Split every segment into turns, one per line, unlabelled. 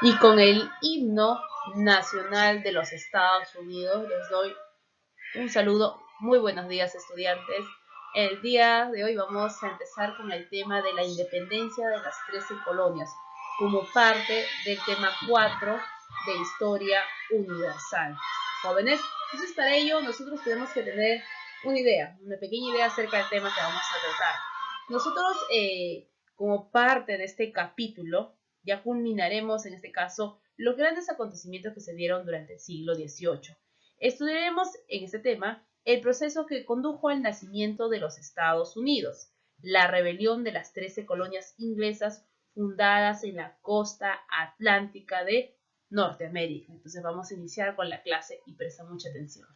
Y con el himno nacional de los Estados Unidos les doy un saludo. Muy buenos días, estudiantes. El día de hoy vamos a empezar con el tema de la independencia de las 13 colonias como parte del tema 4 de Historia Universal. Jóvenes, entonces para ello nosotros tenemos que tener una pequeña idea acerca del tema que vamos a tratar. Nosotros, como parte de este capítulo, ya culminaremos en este caso los grandes acontecimientos que se dieron durante el siglo XVIII. Estudiaremos en este tema el proceso que condujo al nacimiento de los Estados Unidos, la rebelión de las 13 colonias inglesas fundadas en la costa atlántica de Norteamérica. Entonces vamos a iniciar con la clase y presta mucha atención.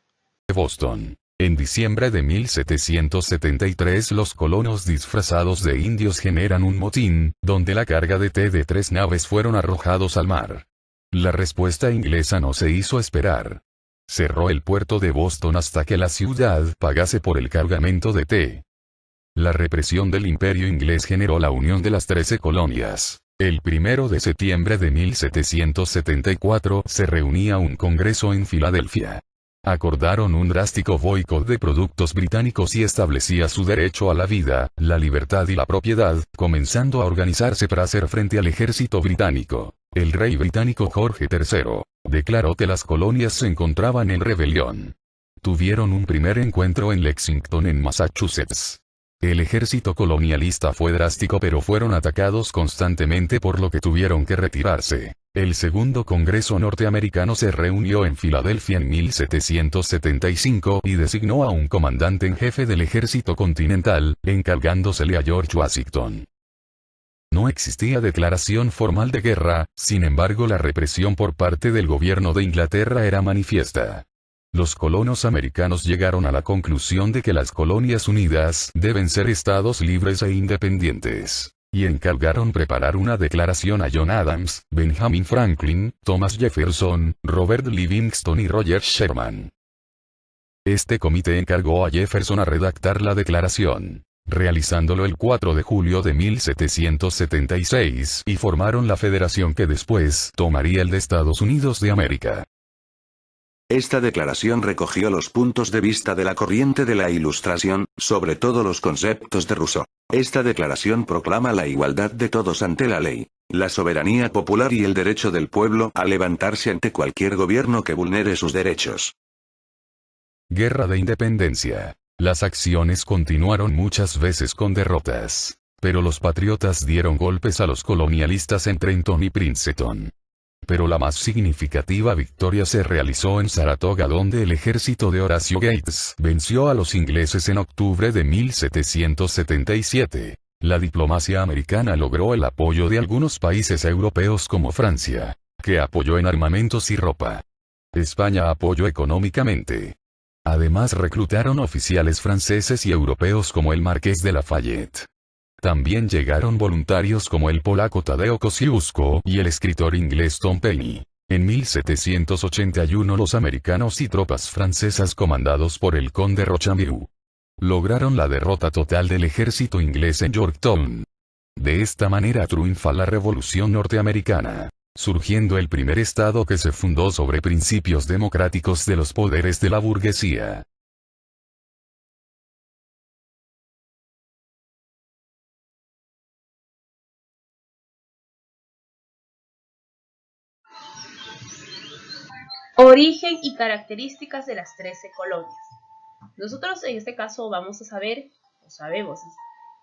Boston. En diciembre de 1773 los colonos disfrazados de indios generan un motín, donde la carga de té de 3 naves fueron arrojados al mar. La respuesta inglesa no se hizo esperar. Cerró el puerto de Boston hasta que la ciudad pagase por el cargamento de té. La represión del imperio inglés generó la unión de las 13 colonias. El 1 de septiembre de 1774 se reunía un congreso en Filadelfia. Acordaron un drástico boicot de productos británicos y establecía su derecho a la vida, la libertad y la propiedad, comenzando a organizarse para hacer frente al ejército británico. El rey británico Jorge III declaró que las colonias se encontraban en rebelión. Tuvieron un primer encuentro en Lexington, en Massachusetts. El ejército colonialista fue drástico, pero fueron atacados constantemente, por lo que tuvieron que retirarse. El segundo Congreso norteamericano se reunió en Filadelfia en 1775 y designó a un comandante en jefe del ejército continental, encargándosele a George Washington. No existía declaración formal de guerra, sin embargo la represión por parte del gobierno de Inglaterra era manifiesta. Los colonos americanos llegaron a la conclusión de que las colonias unidas deben ser estados libres e independientes, y encargaron preparar una declaración a John Adams, Benjamin Franklin, Thomas Jefferson, Robert Livingston y Roger Sherman. Este comité encargó a Jefferson a redactar la declaración, realizándolo el 4 de julio de 1776, y formaron la federación que después tomaría el de Estados Unidos de América.
Esta declaración recogió los puntos de vista de la corriente de la Ilustración, sobre todo los conceptos de Rousseau. Esta declaración proclama la igualdad de todos ante la ley, la soberanía popular y el derecho del pueblo a levantarse ante cualquier gobierno que vulnere sus derechos.
Guerra de Independencia. Las acciones continuaron muchas veces con derrotas, pero los patriotas dieron golpes a los colonialistas en Trenton y Princeton. Pero la más significativa victoria se realizó en Saratoga, donde el ejército de Horatio Gates venció a los ingleses en octubre de 1777. La diplomacia americana logró el apoyo de algunos países europeos como Francia, que apoyó en armamentos y ropa. España apoyó económicamente. Además reclutaron oficiales franceses y europeos como el Marqués de Lafayette. También llegaron voluntarios como el polaco Tadeo Kosciuszko y el escritor inglés Tom Paine. En 1781 los americanos y tropas francesas comandados por el conde Rochambeau lograron la derrota total del ejército inglés en Yorktown. De esta manera triunfa la Revolución Norteamericana, surgiendo el primer estado que se fundó sobre principios democráticos de los poderes de la burguesía.
Origen y características de las 13 colonias. Nosotros en este caso vamos a saber, o sabemos,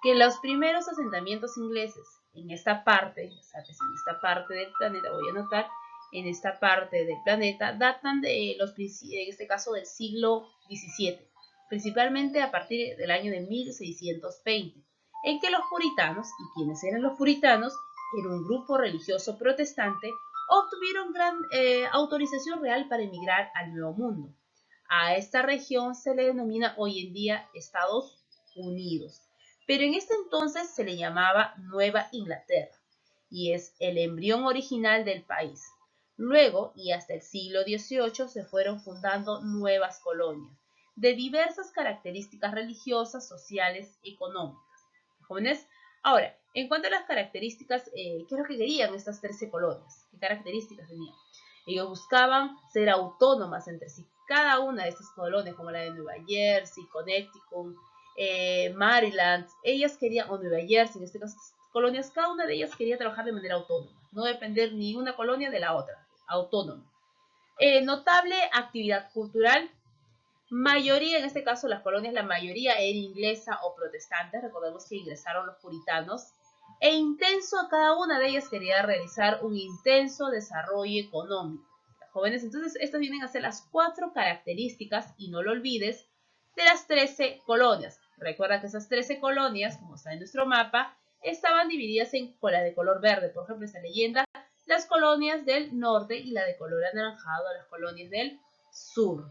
que los primeros asentamientos ingleses en esta parte, ¿sabes? En esta parte del planeta, voy a anotar, en esta parte del planeta, datan de en este caso del siglo XVII, principalmente a partir del año de 1620, en que los puritanos, y quienes eran los puritanos, era un grupo religioso protestante, obtuvieron gran autorización real para emigrar al Nuevo Mundo. A esta región se le denomina hoy en día Estados Unidos, pero en este entonces se le llamaba Nueva Inglaterra y es el embrión original del país. Luego y hasta el siglo XVIII se fueron fundando nuevas colonias de diversas características religiosas, sociales, económicas. Jóvenes, Ahora, en cuanto a las características, ¿qué es lo que querían estas 13 colonias? ¿Qué características tenían? Ellos buscaban ser autónomas entre sí. Cada una de estas colonias, como la de Nueva Jersey, Connecticut, Maryland, ellas querían, o Nueva Jersey, en este caso, colonias, cada una de ellas quería trabajar de manera autónoma, no depender ni una colonia de la otra, autónoma. Notable actividad cultural, mayoría, en este caso las colonias, la mayoría era inglesa o protestante, recordemos que ingresaron los puritanos, e intenso, cada una de ellas quería realizar un intenso desarrollo económico. Jóvenes, entonces estas vienen a ser las 4 características, y no lo olvides, de las 13 colonias. Recuerda que esas 13 colonias, como está en nuestro mapa, estaban divididas en las de color verde. Por ejemplo, esta leyenda, las colonias del norte, y la de color anaranjado, las colonias del sur.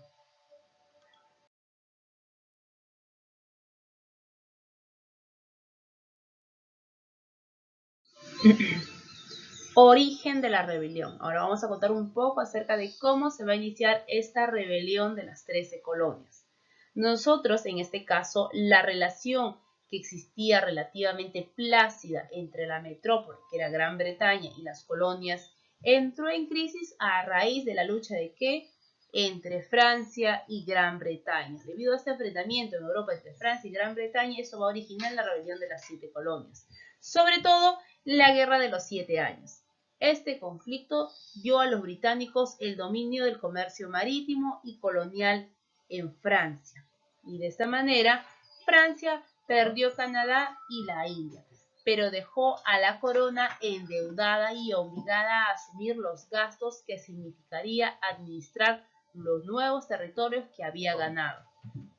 Origen de la rebelión. Ahora vamos a contar un poco acerca de cómo se va a iniciar esta rebelión de las 13 colonias. Nosotros, en este caso, la relación que existía relativamente plácida entre la metrópoli, que era Gran Bretaña, y las colonias, entró en crisis a raíz de la lucha de ¿qué? Entre Francia y Gran Bretaña. Debido a este enfrentamiento en Europa entre Francia y Gran Bretaña, eso va a originar la rebelión de las 7 colonias. Sobre todo, la Guerra de los 7 años. Este conflicto dio a los británicos el dominio del comercio marítimo y colonial en Francia. Y de esta manera, Francia perdió Canadá y la India, pero dejó a la corona endeudada y obligada a asumir los gastos que significaría administrar los nuevos territorios que había ganado.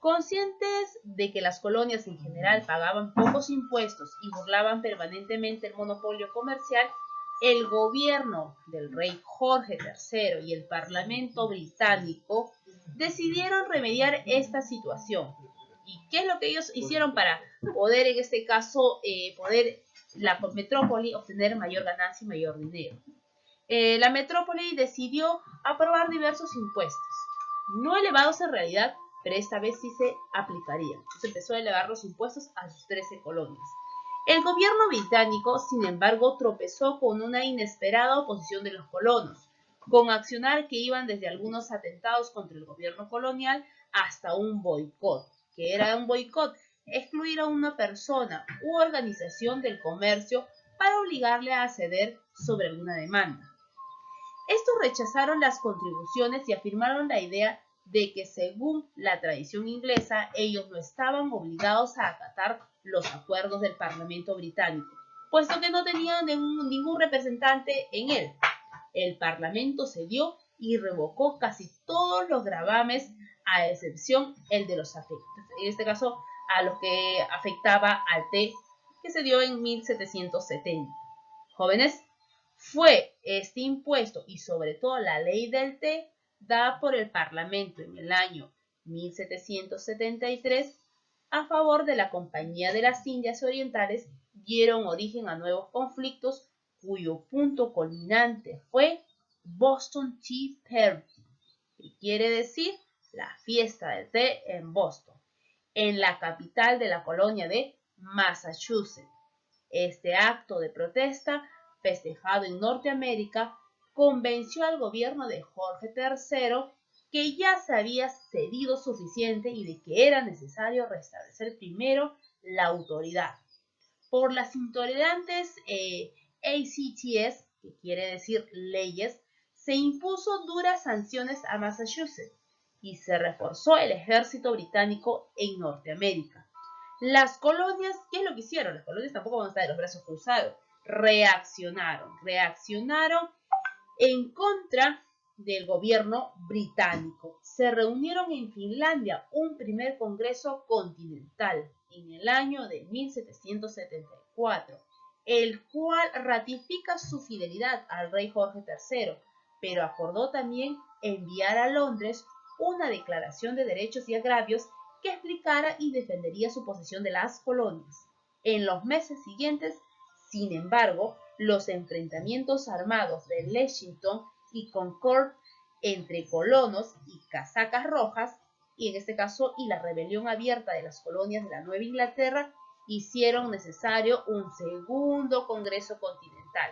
Conscientes de que las colonias en general pagaban pocos impuestos y burlaban permanentemente el monopolio comercial, el gobierno del rey Jorge III y el Parlamento británico decidieron remediar esta situación. ¿Y qué es lo que ellos hicieron para poder, en este caso, poder la metrópoli obtener mayor ganancia y mayor dinero? La metrópoli decidió aprobar diversos impuestos, no elevados en realidad, pero esta vez sí se aplicarían. Se empezó a elevar los impuestos a sus 13 colonias. El gobierno británico, sin embargo, tropezó con una inesperada oposición de los colonos, con accionar que iban desde algunos atentados contra el gobierno colonial hasta un boicot. ¿Qué era un boicot? Excluir a una persona u organización del comercio para obligarle a ceder sobre alguna demanda. Estos rechazaron las contribuciones y afirmaron la idea de que, según la tradición inglesa, ellos no estaban obligados a acatar los acuerdos del Parlamento británico, puesto que no tenían ningún representante en él. El Parlamento cedió y revocó casi todos los gravames, a excepción el de los afectos, en este caso a los que afectaba al té, que se dio en 1770. Jóvenes, fue este impuesto y sobre todo la ley del té dada por el Parlamento en el año 1773 a favor de la Compañía de las Indias Orientales, dieron origen a nuevos conflictos cuyo punto culminante fue Boston Tea Party, que quiere decir la fiesta del té en Boston, en la capital de la colonia de Massachusetts. Este acto de protesta, festejado en Norteamérica, convenció al gobierno de Jorge III que ya se había cedido suficiente y de que era necesario restablecer primero la autoridad. Por las intolerantes ACTS, que quiere decir leyes, se impuso duras sanciones a Massachusetts y se reforzó el ejército británico en Norteamérica. Las colonias, ¿qué es lo que hicieron? Las colonias tampoco van a estar de los brazos cruzados. Reaccionaron en contra del gobierno británico. Se reunieron en Finlandia un primer congreso continental en el año de 1774, el cual ratifica su fidelidad al rey Jorge III, pero acordó también enviar a Londres una declaración de derechos y agravios que explicara y defendería su posesión de las colonias. En los meses siguientes, sin embargo, los enfrentamientos armados de Lexington y Concord entre colonos y casacas rojas, y en este caso, y la rebelión abierta de las colonias de la Nueva Inglaterra, hicieron necesario un segundo Congreso Continental.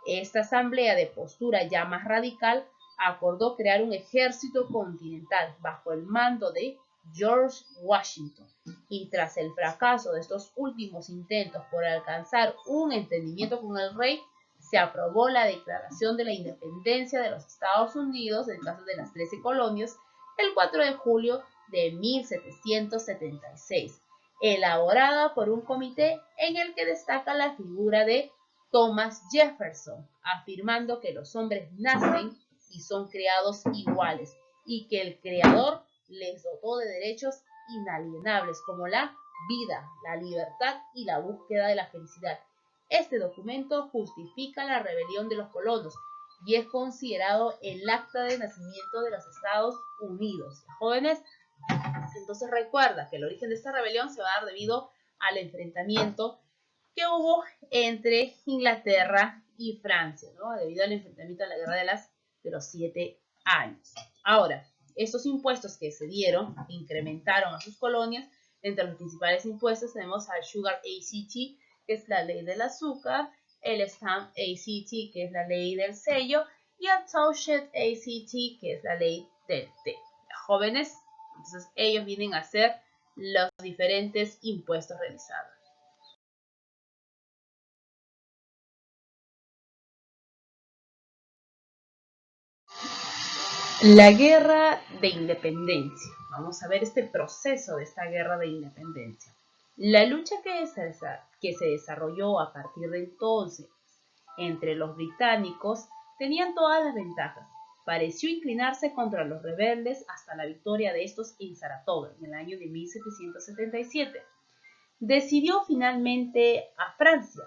Esta asamblea de postura ya más radical acordó crear un ejército continental bajo el mando de George Washington, y tras el fracaso de estos últimos intentos por alcanzar un entendimiento con el rey, se aprobó la Declaración de la Independencia de los Estados Unidos, en el caso de las 13 colonias, el 4 de julio de 1776, elaborada por un comité en el que destaca la figura de Thomas Jefferson, afirmando que los hombres nacen y son creados iguales, y que el Creador les dotó de derechos inalienables como la vida, la libertad y la búsqueda de la felicidad. Este documento justifica la rebelión de los colonos y es considerado el acta de nacimiento de los Estados Unidos. Jóvenes, entonces recuerda que el origen de esta rebelión se va a dar debido al enfrentamiento que hubo entre Inglaterra y Francia, ¿no? Debido al enfrentamiento a la guerra de los 7 años. Ahora, estos impuestos que se dieron incrementaron a sus colonias. Entre los principales impuestos tenemos al Sugar ACT, que es la ley del azúcar, el Stamp ACT, que es la ley del sello, y al Touchet ACT, que es la ley del té. Jóvenes, entonces ellos vienen a ser los diferentes impuestos realizados. La guerra de independencia. Vamos a ver este proceso de esta guerra de independencia. La lucha que se desarrolló a partir de entonces entre los británicos tenían todas las ventajas. Pareció inclinarse contra los rebeldes hasta la victoria de estos en Saratoga en el año de 1777. Decidió finalmente a Francia,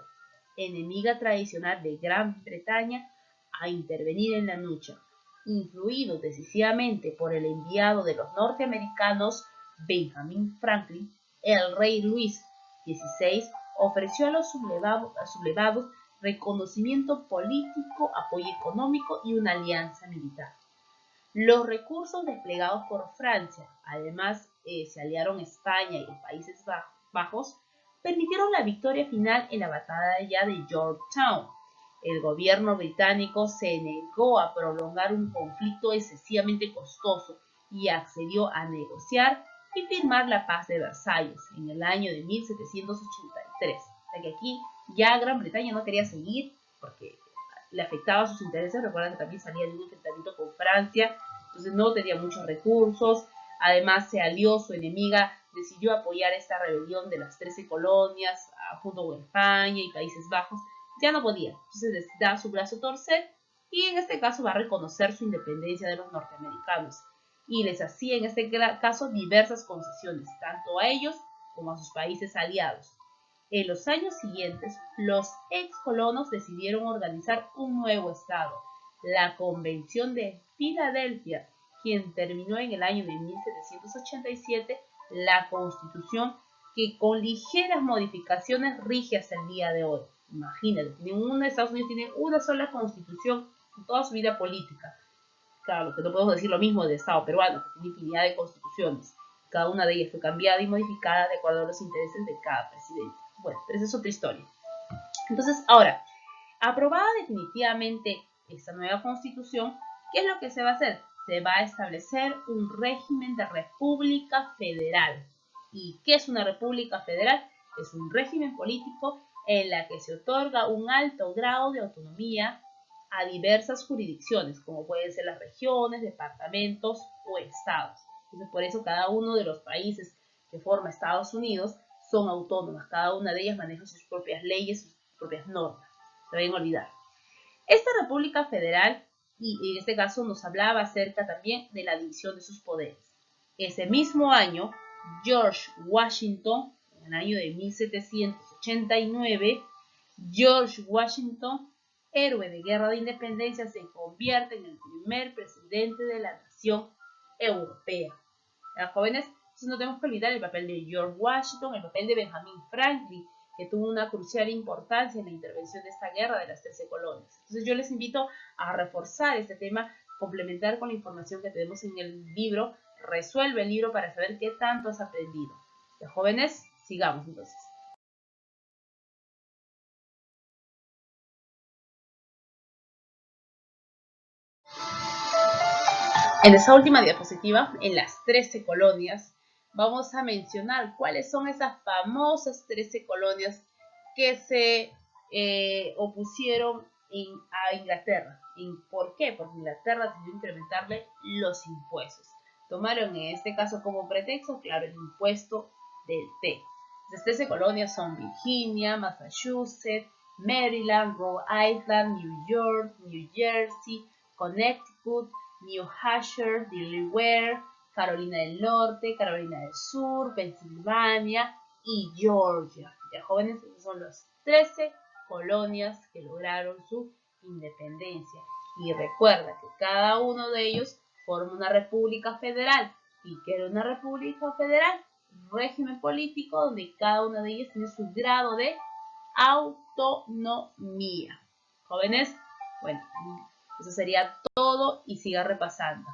enemiga tradicional de Gran Bretaña, a intervenir en la lucha, influido decisivamente por el enviado de los norteamericanos Benjamin Franklin. El rey Luis XVI ofreció a los sublevados reconocimiento político, apoyo económico y una alianza militar. Los recursos desplegados por Francia, además se aliaron España y los Países Bajos, permitieron la victoria final en la batalla de Yorktown. El gobierno británico se negó a prolongar un conflicto excesivamente costoso y accedió a negociar y firmar la paz de Versalles en el año de 1783. O sea que aquí ya Gran Bretaña no quería seguir porque le afectaba sus intereses. Recuerden que también salía de un enfrentamiento con Francia, entonces no tenía muchos recursos. Además se alió, su enemiga decidió apoyar esta rebelión de las 13 colonias junto con España y Países Bajos. Ya no podía, entonces les da su brazo a torcer y en este caso va a reconocer su independencia de los norteamericanos y les hacía en este caso diversas concesiones, tanto a ellos como a sus países aliados. En los años siguientes, los ex colonos decidieron organizar un nuevo estado, la Convención de Filadelfia, quien terminó en el año de 1787 la Constitución, que con ligeras modificaciones rige hasta el día de hoy. Imagínate, Estados Unidos tiene una sola Constitución en toda su vida política. Claro, que no podemos decir lo mismo del Estado peruano, que tiene infinidad de constituciones. Cada una de ellas fue cambiada y modificada de acuerdo a los intereses de cada presidente. Bueno, pero esa es otra historia. Entonces, ahora, aprobada definitivamente esta nueva constitución, ¿qué es lo que se va a hacer? Se va a establecer un régimen de república federal. ¿Y qué es una república federal? Es un régimen político en la que se otorga un alto grado de autonomía a diversas jurisdicciones, como pueden ser las regiones, departamentos o estados. Entonces, por eso cada uno de los países que forma Estados Unidos son autónomas. Cada una de ellas maneja sus propias leyes, sus propias normas. Se deben olvidar. Esta República Federal, y en este caso nos hablaba acerca también de la división de sus poderes. Ese mismo año, George Washington, en el año de 1789, George Washington, héroe de guerra de independencia, se convierte en el primer presidente de la nación europea. ¿Los jóvenes? Entonces no tenemos que olvidar el papel de George Washington, el papel de Benjamin Franklin, que tuvo una crucial importancia en la intervención de esta guerra de las 13 colonias. Entonces yo les invito a reforzar este tema, complementar con la información que tenemos en el libro. Resuelve el libro para saber qué tanto has aprendido. Los jóvenes, sigamos entonces. En esa última diapositiva, en las 13 colonias, vamos a mencionar cuáles son esas famosas 13 colonias que se opusieron a Inglaterra. ¿Por qué? Porque Inglaterra decidió incrementarle los impuestos. Tomaron en este caso como pretexto, claro, el impuesto del té. Las 13 colonias son Virginia, Massachusetts, Maryland, Rhode Island, New York, New Jersey, Connecticut, New Hampshire, Delaware, Carolina del Norte, Carolina del Sur, Pensilvania y Georgia. Ya jóvenes, esas son las 13 colonias que lograron su independencia. Y recuerda que cada uno de ellos forma una república federal. ¿Y qué era una república federal? Un régimen político donde cada una de ellas tiene su grado de autonomía. Jóvenes, bueno, eso sería todo y siga repasando.